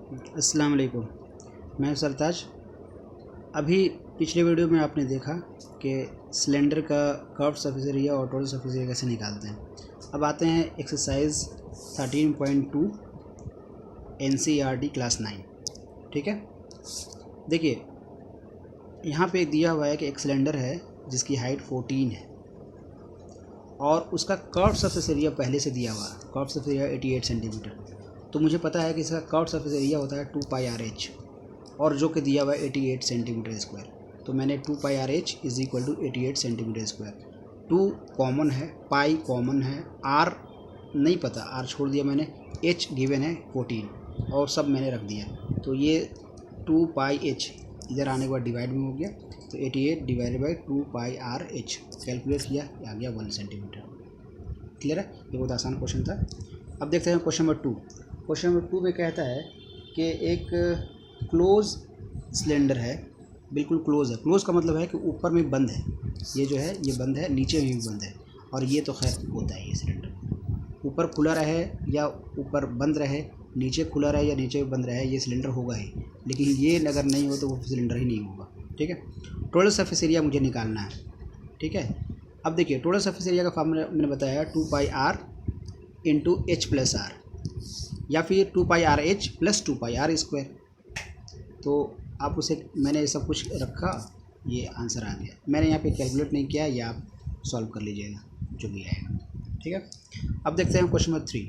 अस्सलाम वालेकुम। मैं सरताज। अभी पिछले वीडियो में आपने देखा कि सिलेंडर का कर्व सरफेस एरिया और टोटल सरफेस एरिया कैसे निकालते हैं। अब आते हैं एक्सरसाइज 13.2 NCERT क्लास 9। ठीक है, देखिए यहाँ पे दिया हुआ है कि एक सिलेंडर है जिसकी हाइट 14 है और उसका कर्व सरफेस एरिया पहले से दिया हुआ है। Curve surface area 88 centimetre. तो मुझे पता है कि इसका कर्व सरफेस एरिया होता है 2πRH और जो कि दिया हुआ है 88 सेंटीमीटर स्क्वायर। तो मैंने 2πRH is equal to 88 centimetre square. 2 common है, पाई कॉमन है, आर नहीं पता, आर छोड़ दिया मैंने, एच गिवन है 14 और सब मैंने रख दिया। तो ये 2πH इधर आने के बाद डिवाइड में हो गया, तो 88 डिवाइडेड बाई 2πRH कैलकुलेट किया, आ गया 1 सेंटीमीटर। क्लियर है, ये बहुत आसान क्वेश्चन था। अब देखते हैं क्वेश्चन नंबर 2। क्वेश्चन नंबर 2 में कहता है कि एक क्लोज सिलेंडर है, बिल्कुल क्लोज है। क्लोज का मतलब है कि ऊपर में बंद है, ये जो है ये बंद है, नीचे में भी बंद है। और ये तो खैर होता है, ये सिलेंडर ऊपर खुला रहे या ऊपर बंद रहे, नीचे खुला रहे या नीचे बंद रहे, ये सिलेंडर होगा ही। लेकिन ये अगर नहीं हो तो वो सिलेंडर ही नहीं होगा। ठीक है, टोटल सरफेस एरिया मुझे निकालना है। ठीक है, अब देखिए टोटल सरफेस एरिया का फार्मूला मैंने बताया 2πR into H plus are, या फिर 2πRH प्लस 2πR स्क्वायर। तो आप उसे, मैंने ये सब कुछ रखा, ये आंसर आ गया। मैंने यहाँ पे कैलकुलेट नहीं किया, या आप सॉल्व कर लीजिएगा जो भी आएगा। ठीक है, अब देखते हैं क्वेश्चन नंबर 3।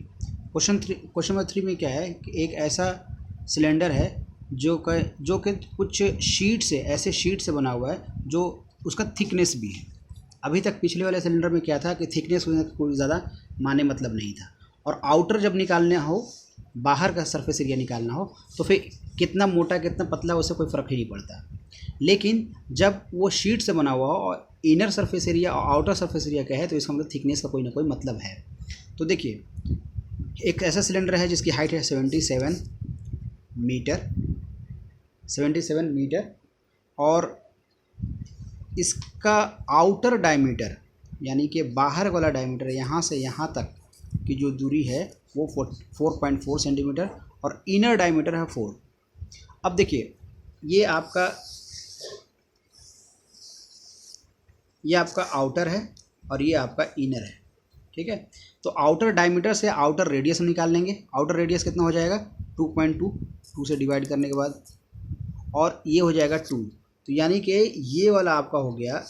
क्वेश्चन नंबर 3 में क्या है कि एक ऐसा सिलेंडर है जो कि कुछ शीट से, ऐसे शीट से बना हुआ है जो उसका थिकनेस भी है। अभी तक पिछले वाले सिलेंडर में क्या था कि थिकनेस कोई ज़्यादा माने मतलब नहीं था, और आउटर जब निकालना हो, बाहर का सरफेस एरिया निकालना हो, तो फिर कितना मोटा कितना पतला उससे कोई फ़र्क ही नहीं पड़ता। लेकिन जब वो शीट से बना हुआ हो और इनर सरफेस एरिया और आउटर सरफेस एरिया का है, तो इसका मतलब थिकनेस का कोई ना कोई मतलब है। तो देखिए एक ऐसा सिलेंडर है जिसकी हाइट है 77 मीटर और इसका आउटर डायमीटर यानी कि बाहर वाला डायमीटर यहाँ से यहाँ तक की जो दूरी है वो 4.4 सेंटीमीटर और इनर डायमीटर है 4। अब देखिए ये आपका आउटर है और ये आपका इनर है। ठीक है, तो आउटर डायमीटर से आउटर रेडियस हम निकाल लेंगे। आउटर रेडियस कितना हो जाएगा 2.2 से डिवाइड करने के बाद, और ये हो जाएगा 2। तो यानी कि ये वाला आपका हो गया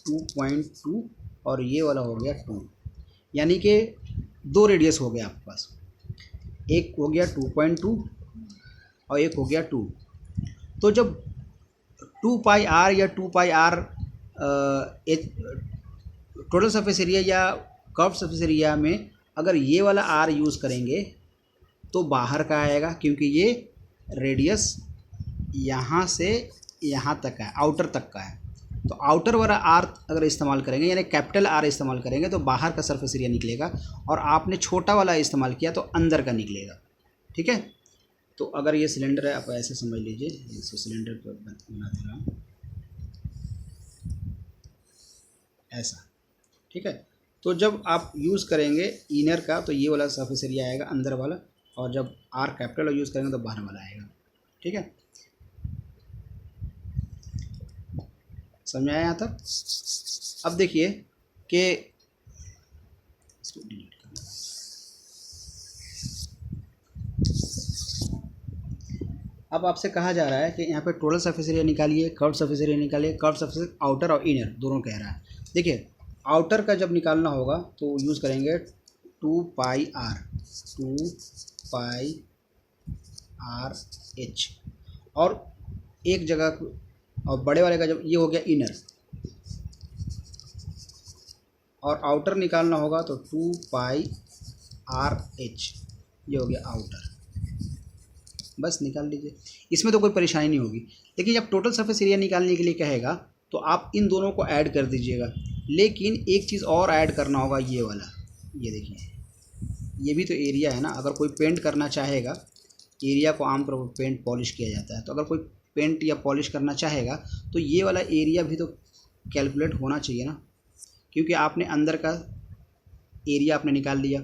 2.2 और ये वाला हो गया 2, यानी कि 2 रेडियस हो गया आपके पास। एक हो गया 2.2 और एक हो गया 2। तो जब 2πR या 2πR टोटल सरफेस एरिया या कर्व सरफेस एरिया में अगर ये वाला R यूज़ करेंगे तो बाहर का आएगा, क्योंकि ये रेडियस यहाँ से यहाँ तक है, आउटर तक का है। तो आउटर वाला आर अगर इस्तेमाल करेंगे, यानी कैपिटल आर इस्तेमाल करेंगे, तो बाहर का सरफेस एरिया निकलेगा, और आपने छोटा वाला इस्तेमाल किया तो अंदर का निकलेगा। ठीक है, तो अगर ये सिलेंडर है, आप ऐसे समझ लीजिए, इसको सिलेंडर को बना दे रहा हूँ ऐसा। ठीक है, तो जब आप यूज़ करेंगे इनर का तो ये वाला सरफेस एरिया आएगा अंदर वाला, और जब आर कैपिटल यूज़ करेंगे तो बाहर वाला आएगा। ठीक है, समझ में आया यहाँ तक। अब देखिए कि अब आपसे कहा जा रहा है कि यहाँ पे टोटल सरफेस एरिया निकालिए, कर्व सरफेस एरिया निकालिए। कर्व सरफेस आउटर और इनर दोनों कह रहा है। देखिए आउटर का जब निकालना होगा तो यूज़ करेंगे 2πRH, और एक जगह, और बड़े वाले का जब ये हो गया इनर, और आउटर निकालना होगा तो 2πRH, ये हो गया आउटर। बस निकाल लीजिए, इसमें तो कोई परेशानी नहीं होगी। लेकिन जब टोटल सरफेस एरिया निकालने के लिए कहेगा तो आप इन दोनों को ऐड कर दीजिएगा। लेकिन एक चीज़ और ऐड करना होगा, ये वाला, ये देखिए ये भी तो एरिया है ना। अगर कोई पेंट करना चाहेगा, एरिया को आमतौर पर पेंट पॉलिश किया जाता है, तो अगर कोई पेंट या पॉलिश करना चाहेगा तो ये वाला एरिया भी तो कैलकुलेट होना चाहिए ना, क्योंकि आपने अंदर का एरिया आपने निकाल लिया,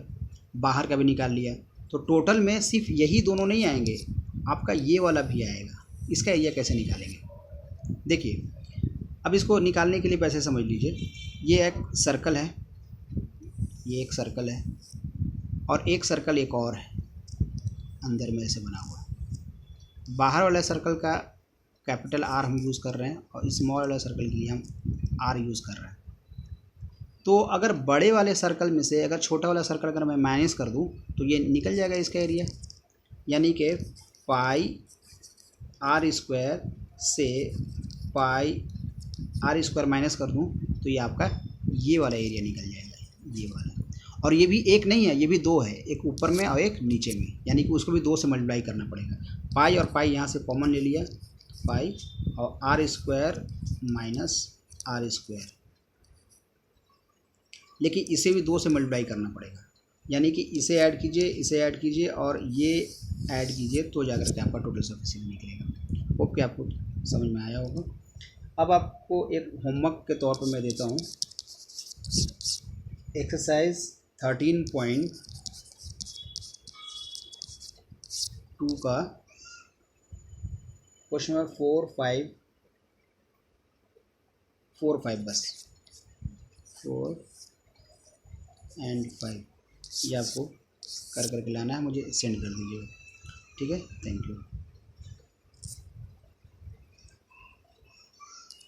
बाहर का भी निकाल लिया, तो टोटल में सिर्फ यही दोनों नहीं आएंगे, आपका ये वाला भी आएगा। इसका एरिया कैसे निकालेंगे? देखिए, अब इसको निकालने के लिए वैसे समझ लीजिए, ये एक सर्कल है, ये एक सर्कल है और एक सर्कल एक और है अंदर में ऐसे बना हुआ। बाहर वाला सर्कल का कैपिटल आर हम यूज़ कर रहे हैं और स्मॉल वाला सर्कल के लिए हम आर यूज़ कर रहे हैं। तो अगर बड़े वाले सर्कल में से अगर छोटा वाला सर्कल अगर मैं माइनस कर दूं तो ये निकल जाएगा इसका एरिया, यानी कि पाई आर स्क्वायर से पाई आर स्क्वायर माइनस कर दूं तो ये आपका ये वाला एरिया निकल जाएगा, ये वाला। और ये भी एक नहीं है, ये भी दो है, एक ऊपर में और एक नीचे में, यानी कि उसको भी दो से मल्टीप्लाई करना पड़ेगा। पाई और पाई यहाँ से कॉमन ले लिया, पाई और R square minus R square, लेकिन इसे भी दो से मल्टीप्लाई करना पड़ेगा, यानी कि इसे ऐड कीजिए, इसे ऐड कीजिए और ये ऐड कीजिए, तो जाकर के आपका टोटल सरफेस एरिया निकलेगा। होप कि आपको समझ में आया होगा। अब आपको एक होमवर्क के तौर पर मैं देता हूँ, एक्सरसाइज 13.2 का क्वेश्चन नंबर 4, 5 बस 4 और 5 ये आपको कर करके लाना है, मुझे सेंड कर दीजिएगा। ठीक है, थैंक यू।